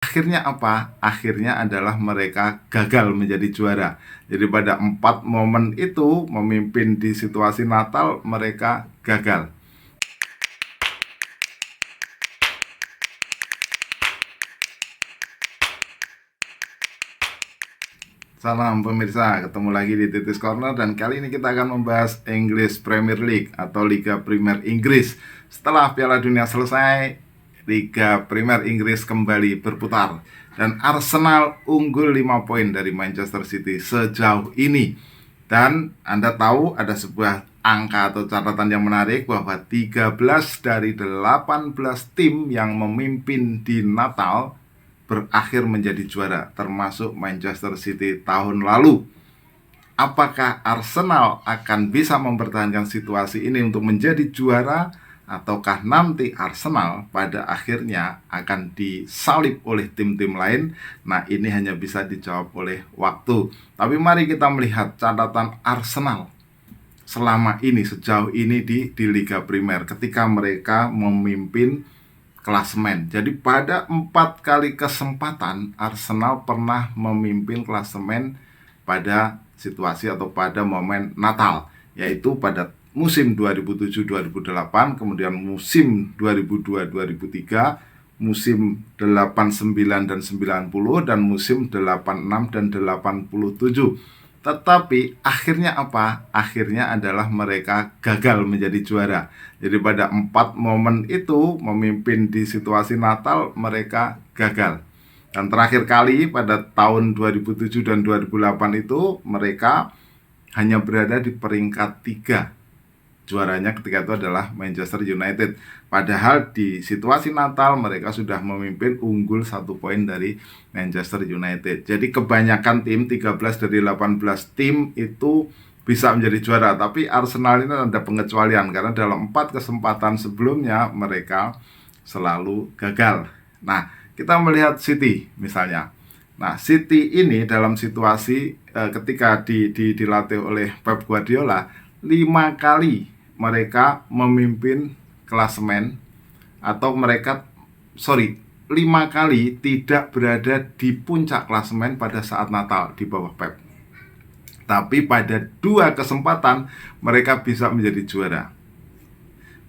Akhirnya apa? Akhirnya adalah mereka gagal menjadi juara. Jadi pada 4 momen itu memimpin di situasi Natal mereka gagal. Salam pemirsa, ketemu lagi di Titis Corner dan kali ini kita akan membahas English Premier League atau Liga Primer Inggris. Setelah Piala Dunia selesai, Liga Primer Inggris kembali berputar dan Arsenal unggul 5 poin dari Manchester City sejauh ini. Dan Anda tahu ada sebuah angka atau catatan yang menarik bahwa 13 dari 18 tim yang memimpin di Natal berakhir menjadi juara, termasuk Manchester City tahun lalu. Apakah Arsenal akan bisa mempertahankan situasi ini untuk menjadi juara, ataukah nanti Arsenal pada akhirnya akan disalib oleh tim-tim lain? Nah, ini hanya bisa dijawab oleh waktu. Tapi mari kita melihat catatan Arsenal selama ini, sejauh ini di Liga Primer ketika mereka memimpin klasemen. Jadi pada 4 kali kesempatan Arsenal pernah memimpin klasemen pada situasi atau pada momen Natal, yaitu pada musim 2007-2008, kemudian musim 2002-2003, musim 89 dan 90, dan musim 86 dan 87. Tetapi akhirnya apa? Akhirnya adalah mereka gagal menjadi juara. Jadi pada 4 momen itu memimpin di situasi Natal mereka gagal. Dan terakhir kali pada tahun 2007 dan 2008 itu mereka hanya berada di peringkat 3. Juaranya ketika itu adalah Manchester United. Padahal di situasi Natal mereka sudah memimpin, unggul 1 poin dari Manchester United. Jadi kebanyakan tim, 13 dari 18 tim itu bisa menjadi juara. Tapi Arsenal ini ada pengecualian karena dalam 4 kesempatan sebelumnya mereka selalu gagal. Nah, kita melihat City misalnya. Nah, City ini dalam situasi ketika dilatih oleh Pep Guardiola, 5 kali mereka memimpin klasemen, atau 5 kali tidak berada di puncak klasemen pada saat Natal di bawah Pep. Tapi pada 2 kesempatan mereka bisa menjadi juara.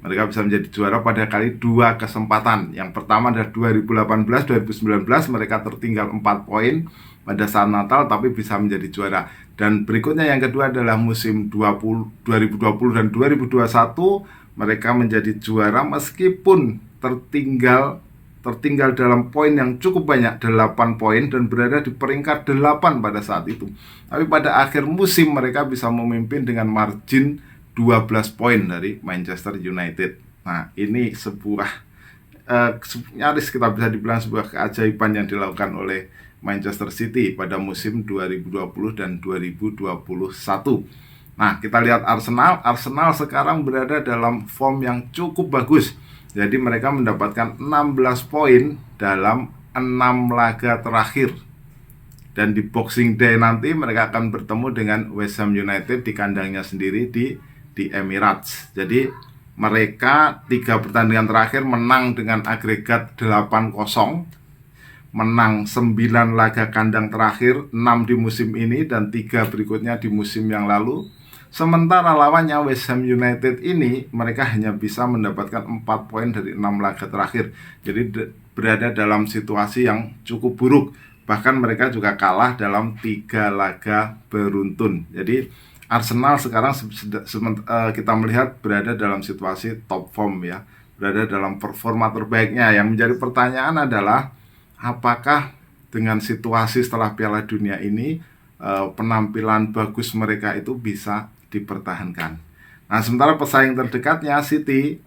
Mereka bisa menjadi juara pada kali 2 kesempatan. Yang pertama adalah 2018-2019, mereka tertinggal 4 poin pada saat Natal tapi bisa menjadi juara. Dan berikutnya yang kedua adalah musim 2020 dan 2021, mereka menjadi juara meskipun tertinggal dalam poin yang cukup banyak, 8 poin, dan berada di peringkat 8 pada saat itu. Tapi pada akhir musim mereka bisa memimpin dengan margin 12 poin dari Manchester United. Nah, ini sebuah nyaris kita bisa dibilang sebuah keajaiban yang dilakukan oleh Manchester City pada musim 2020 dan 2021. Nah, kita lihat Arsenal sekarang berada dalam form yang cukup bagus. Jadi mereka mendapatkan 16 poin dalam 6 laga terakhir. Dan di Boxing Day nanti mereka akan bertemu dengan West Ham United di kandangnya sendiri di Emirates. Jadi mereka 3 pertandingan terakhir menang dengan agregat 8-0. Menang 9 laga kandang terakhir, 6 di musim ini dan 3 berikutnya di musim yang lalu. Sementara lawannya West Ham United ini, mereka hanya bisa mendapatkan 4 poin dari 6 laga terakhir. Jadi berada dalam situasi yang cukup buruk. Bahkan mereka juga kalah dalam 3 laga beruntun. Jadi Arsenal sekarang kita melihat berada dalam situasi top form ya, berada dalam performa terbaiknya. Yang menjadi pertanyaan adalah apakah dengan situasi setelah Piala Dunia ini penampilan bagus mereka itu bisa dipertahankan. Nah, sementara pesaing terdekatnya City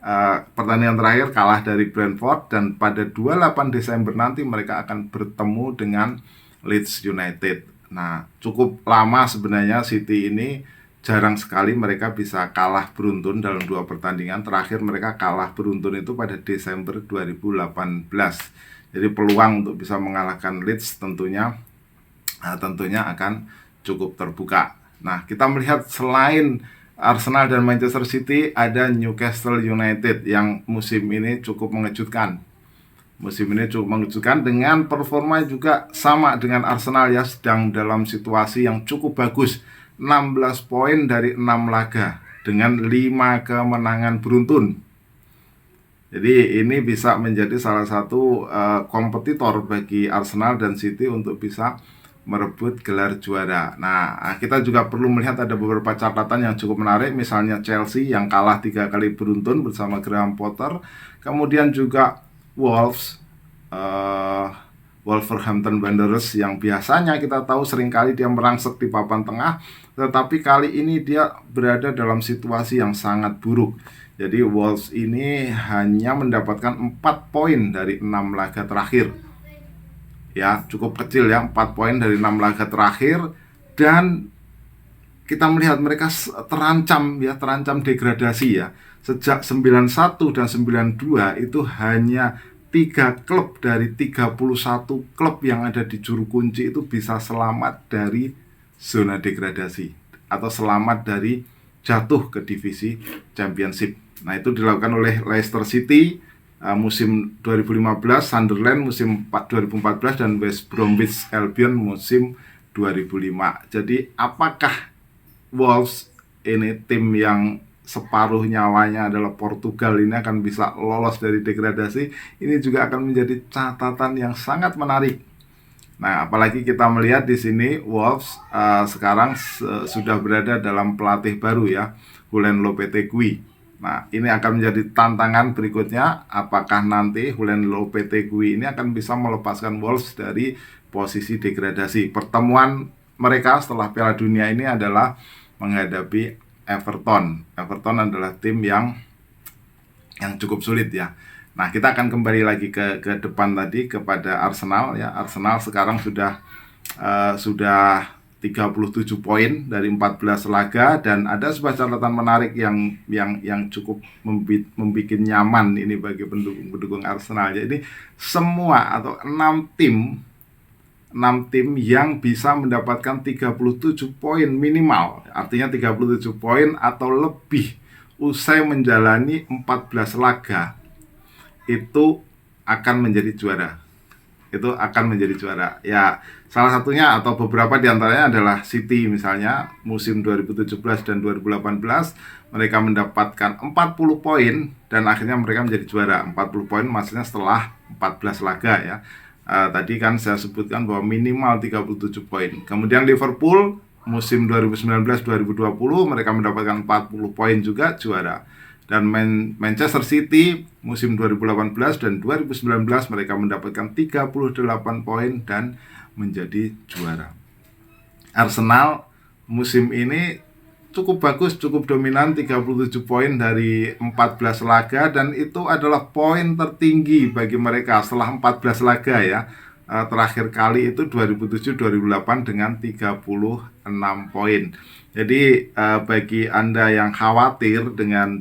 pertandingan terakhir kalah dari Brentford, dan pada 28 Desember nanti mereka akan bertemu dengan Leeds United. Nah, cukup lama sebenarnya City ini, jarang sekali mereka bisa kalah beruntun dalam 2 pertandingan. Terakhir mereka kalah beruntun itu pada Desember 2018. Jadi peluang untuk bisa mengalahkan Leeds tentunya akan cukup terbuka. Nah, kita melihat selain Arsenal dan Manchester City, ada Newcastle United yang musim ini cukup mengejutkan. musim ini cukup mengejutkan dengan performa juga sama dengan Arsenal ya, sedang dalam situasi yang cukup bagus, 16 poin dari 6 laga dengan 5 kemenangan beruntun. Jadi ini bisa menjadi salah satu kompetitor bagi Arsenal dan City untuk bisa merebut gelar juara. Nah, kita juga perlu melihat ada beberapa catatan yang cukup menarik. Misalnya Chelsea yang kalah 3 kali beruntun bersama Graham Potter. Kemudian juga Wolves, Wolverhampton Wanderers yang biasanya kita tahu seringkali dia merangsek di papan tengah, tetapi kali ini dia berada dalam situasi yang sangat buruk. Jadi Wolves ini hanya mendapatkan 4 poin dari 6 laga terakhir. Ya, cukup kecil ya, 4 poin dari 6 laga terakhir, dan kita melihat mereka terancam degradasi ya. Sejak 91 dan 92 itu hanya 3 klub dari 31 klub yang ada di juru kunci itu bisa selamat dari zona degradasi atau selamat dari jatuh ke divisi Championship. Nah, itu dilakukan oleh Leicester City musim 2015, Sunderland musim 2014, dan West Bromwich Albion musim 2005. Jadi apakah Wolves ini tim yang separuh nyawanya adalah Portugal ini akan bisa lolos dari degradasi? Ini juga akan menjadi catatan yang sangat menarik. Nah, apalagi kita melihat di sini Wolves sekarang sudah berada dalam pelatih baru ya, Julen Lopetegui. Nah, ini akan menjadi tantangan berikutnya. Apakah nanti Julen Lopetegui ini akan bisa melepaskan Wolves dari posisi degradasi? Pertemuan mereka setelah Piala Dunia ini adalah menghadapi Everton. Everton adalah tim yang cukup sulit ya. Nah, kita akan kembali lagi ke depan tadi kepada Arsenal ya. Arsenal sekarang sudah 37 poin dari 14 laga, dan ada sebuah catatan menarik yang cukup membuat nyaman ini bagi pendukung Arsenal. Jadi semua atau 6 tim yang bisa mendapatkan 37 poin minimal, artinya 37 poin atau lebih usai menjalani 14 laga, itu akan menjadi juara. Ya, salah satunya atau beberapa diantaranya adalah City misalnya. Musim 2017 dan 2018 mereka mendapatkan 40 poin dan akhirnya mereka menjadi juara. 40 poin maksudnya setelah 14 laga ya. Tadi kan saya sebutkan bahwa minimal 37 poin. Kemudian Liverpool musim 2019-2020 mereka mendapatkan 40 poin juga, juara. Dan Manchester City musim 2018 dan 2019 mereka mendapatkan 38 poin dan menjadi juara. Arsenal musim ini cukup bagus, cukup dominan, 37 poin dari 14 laga, dan itu adalah poin tertinggi bagi mereka setelah 14 laga ya. Terakhir kali itu 2007-2008 dengan 36 poin. Jadi bagi Anda yang khawatir dengan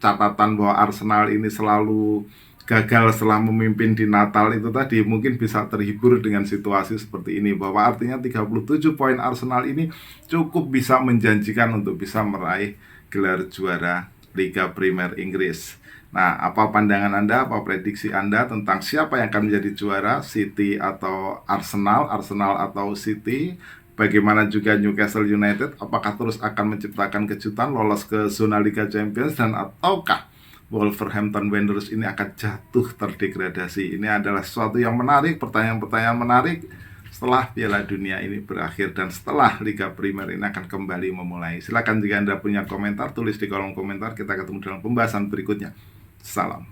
catatan bahwa Arsenal ini selalu gagal setelah memimpin di Natal itu tadi, mungkin bisa terhibur dengan situasi seperti ini, bahwa artinya 37 poin Arsenal ini cukup bisa menjanjikan untuk bisa meraih gelar juara Liga Premier Inggris. Nah, apa pandangan Anda, apa prediksi Anda tentang siapa yang akan menjadi juara, City atau Arsenal atau City? Bagaimana juga Newcastle United, apakah terus akan menciptakan kejutan lolos ke zona Liga Champions, dan ataukah Wolverhampton Wanderers ini akan jatuh terdegradasi? Ini adalah sesuatu yang menarik, pertanyaan-pertanyaan menarik setelah Piala Dunia ini berakhir dan setelah Liga Premier ini akan kembali memulai. Silakan jika Anda punya komentar, tulis di kolom komentar. Kita ketemu dalam pembahasan berikutnya. Salam.